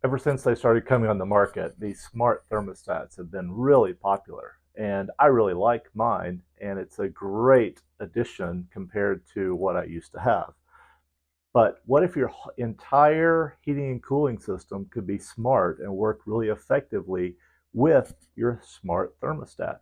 Ever since they started coming on the market, these smart thermostats have been really popular. And I really like mine, and it's a great addition compared to what I used to have. But what if your entire heating and cooling system could be smart and work really effectively with your smart thermostat?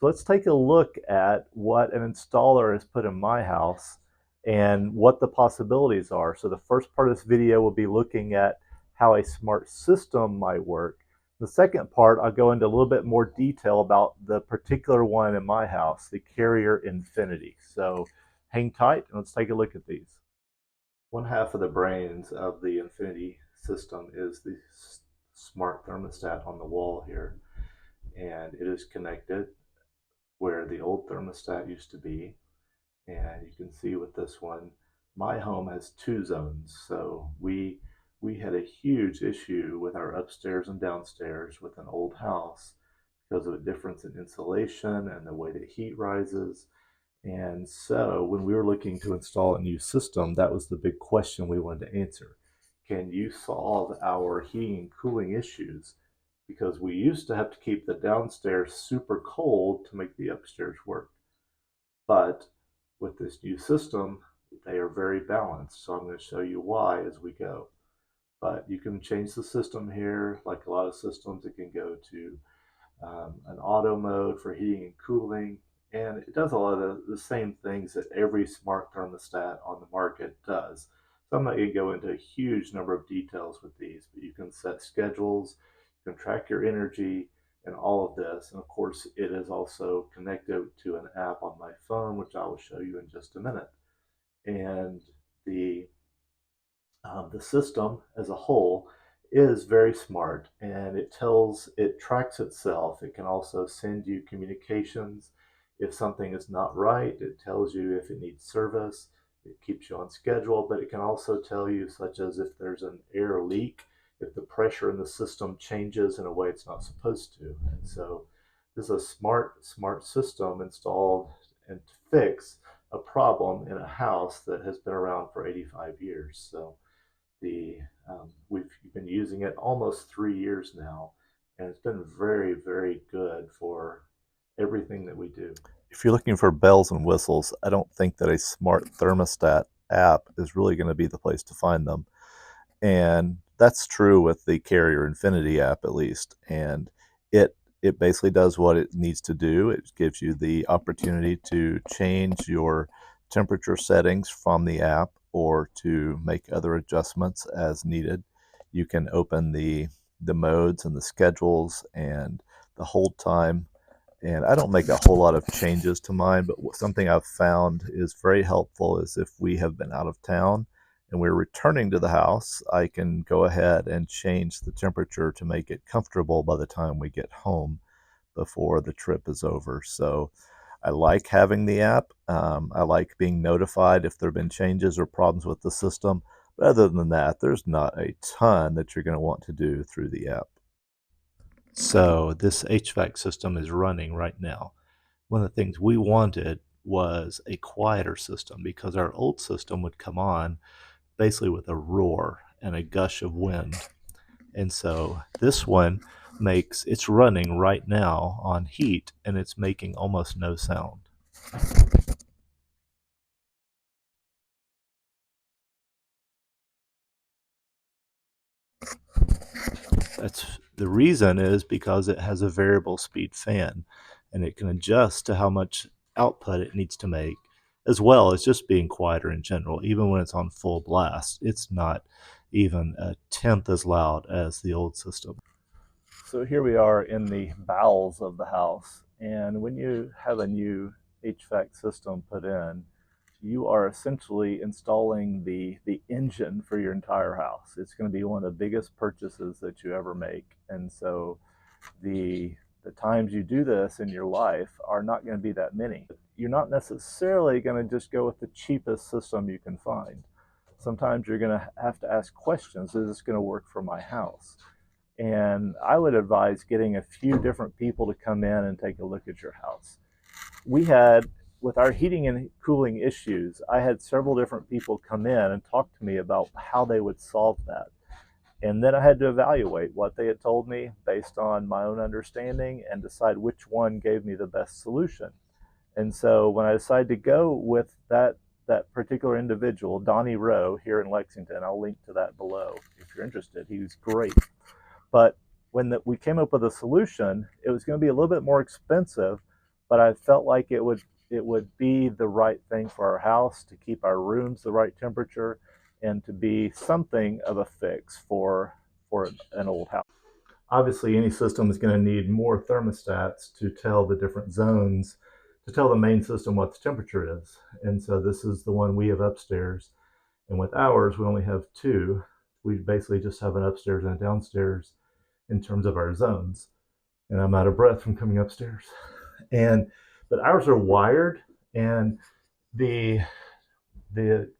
So let's take a look at what an installer has put in my house and what the possibilities are. So the first part of this video will be looking at how a smart system might work. The second part, I'll go into a little bit more detail about the particular one in my house, the Carrier Infinity. So hang tight and let's take a look at these. One half of the brains of the Infinity system is the smart thermostat on the wall here, and it is connected where the old thermostat used to be. And you can see with this one, my home has two zones. So we had a huge issue with our upstairs and downstairs with an old house because of a difference in insulation and the way that heat rises. And so when we were looking to install a new system, that was the big question we wanted to answer. Can you solve our heating and cooling issues? Because we used to have to keep the downstairs super cold to make the upstairs work. But with this new system, they are very balanced. So I'm going to show you why as we go. But you can change the system here. Like a lot of systems, it can go to an auto mode for heating and cooling. And it does a lot of the same things that every smart thermostat on the market does. So I'm not going to go into a huge number of details with these, but you can set schedules, you can track your energy, and all of this. And of course, it is also connected to an app on my phone, which I will show you in just a minute. And the system as a whole is very smart, and it tracks itself. It can also send you communications if something is not right. It tells you if it needs service. It keeps you on schedule, but it can also tell you, such as if there's an air leak, if the pressure in the system changes in a way it's not supposed to. And so this is a smart system installed and to fix a problem in a house that has been around for 85 years. So the we've been using it almost 3 years now, and it's been very good for everything that we do. If you're looking for bells and whistles, I don't think that a smart thermostat app is really going to be the place to find them. And that's true with the Carrier Infinity app, at least. And it basically does what it needs to do. It gives you the opportunity to change your temperature settings from the app or to make other adjustments as needed. You can open the modes and the schedules and the hold time. And I don't make a whole lot of changes to mine, but something I've found is very helpful is if we have been out of town and we're returning to the house, I can go ahead and change the temperature to make it comfortable by the time we get home before the trip is over. So I like having the app. I like being notified if there have been changes or problems with the system. But other than that, there's not a ton that you're going to want to do through the app. So this HVAC system is running right now. One of the things we wanted was a quieter system because our old system would come on basically with a roar and a gush of wind. And so this one it's running right now on heat, and it's making almost no sound. That's the reason is because it has a variable speed fan, and it can adjust to how much output it needs to make, as well as just being quieter in general. Even when it's on full blast, it's not even a tenth as loud as the old system. So here we are in the bowels of the house, and when you have a new HVAC system put in, you are essentially installing the engine for your entire house. It's going to be one of the biggest purchases that you ever make. And so the times you do this in your life are not going to be that many. You're not necessarily going to just go with the cheapest system you can find. Sometimes you're going to have to ask questions. Is this going to work for my house? And I would advise getting a few different people to come in and take a look at your house. We had, with our heating and cooling issues, I had several different people come in and talk to me about how they would solve that. And then I had to evaluate what they had told me based on my own understanding and decide which one gave me the best solution. And so when I decided to go with that particular individual, Donnie Rowe, here in Lexington, I'll link to that below if you're interested. He was great. But we came up with a solution, it was going to be a little bit more expensive, but I felt like it would be the right thing for our house to keep our rooms the right temperature and to be something of a fix for an old house. Obviously, any system is going to need more thermostats to tell the different zones, to tell the main system what the temperature is. And so this is the one we have upstairs. And with ours, we only have two. We basically just have an upstairs and a downstairs in terms of our zones. And I'm out of breath from coming upstairs. And but ours are wired, and the the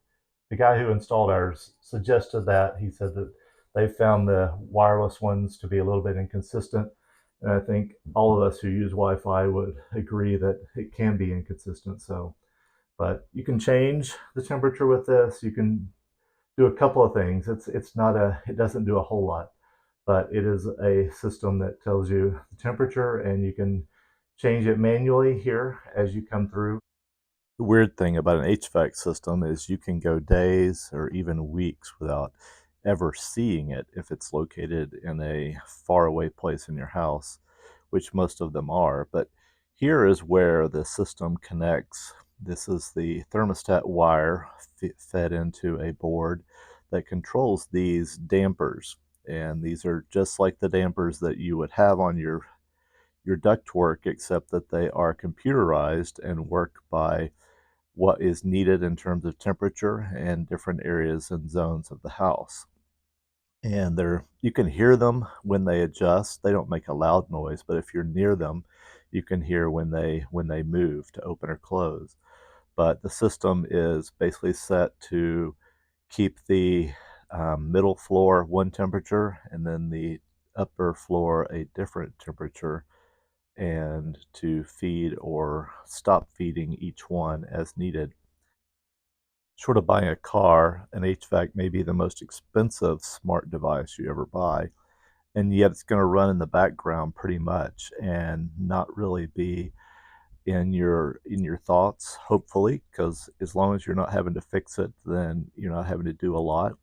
the guy who installed ours suggested that. He said that they found the wireless ones to be a little bit inconsistent. And I think all of us who use Wi-Fi would agree that it can be inconsistent. So, but you can change the temperature with this. You can do a couple of things. It doesn't do a whole lot, but it is a system that tells you the temperature, and you can change it manually here as you come through. The weird thing about an HVAC system is you can go days or even weeks without ever seeing it if it's located in a faraway place in your house, which most of them are. But here is where the system connects. This is the thermostat wire fed into a board that controls these dampers. And these are just like the dampers that you would have on your ductwork, except that they are computerized and work by what is needed in terms of temperature and different areas and zones of the house. And you can hear them when they adjust. They don't make a loud noise, but if you're near them, you can hear when they move to open or close. But the system is basically set to keep the middle floor one temperature and then the upper floor a different temperature, and to feed or stop feeding each one as needed. Short of buying a car, an HVAC may be the most expensive smart device you ever buy, and yet it's going to run in the background pretty much and not really be in your thoughts, hopefully, because as long as you're not having to fix it, then you're not having to do a lot.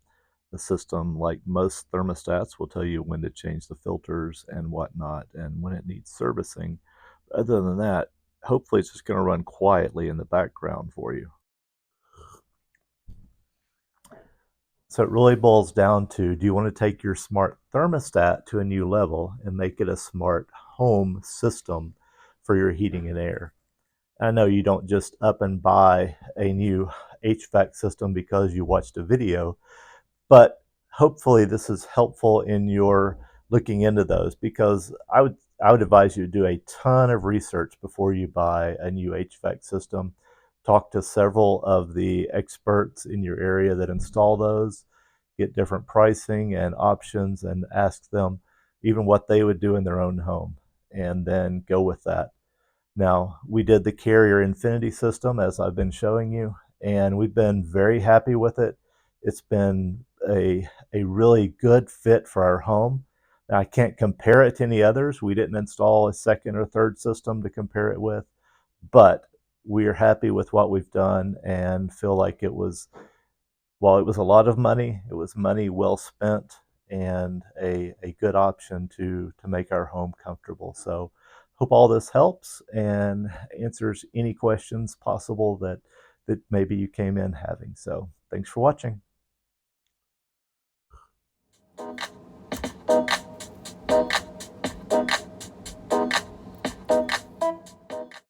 The system, like most thermostats, will tell you when to change the filters and whatnot and when it needs servicing. Other than that, hopefully it's just going to run quietly in the background for you. So it really boils down to, do you want to take your smart thermostat to a new level and make it a smart home system for your heating and air? I know you don't just up and buy a new HVAC system because you watched a video, but hopefully this is helpful in your looking into those, because I would advise you to do a ton of research before you buy a new HVAC system. Talk to several of the experts in your area that install those, get different pricing and options, and ask them even what they would do in their own home, and then go with that. Now, we did the Carrier Infinity system, as I've been showing you, and we've been very happy with it. It's been a really good fit for our home. Now, I can't compare it to any others. We didn't install a second or third system to compare it with, but we are happy with what we've done and feel like while it was a lot of money, it was money well spent and a good option to make our home comfortable. So hope all this helps and answers any questions possible that maybe you came in having. So thanks for watching.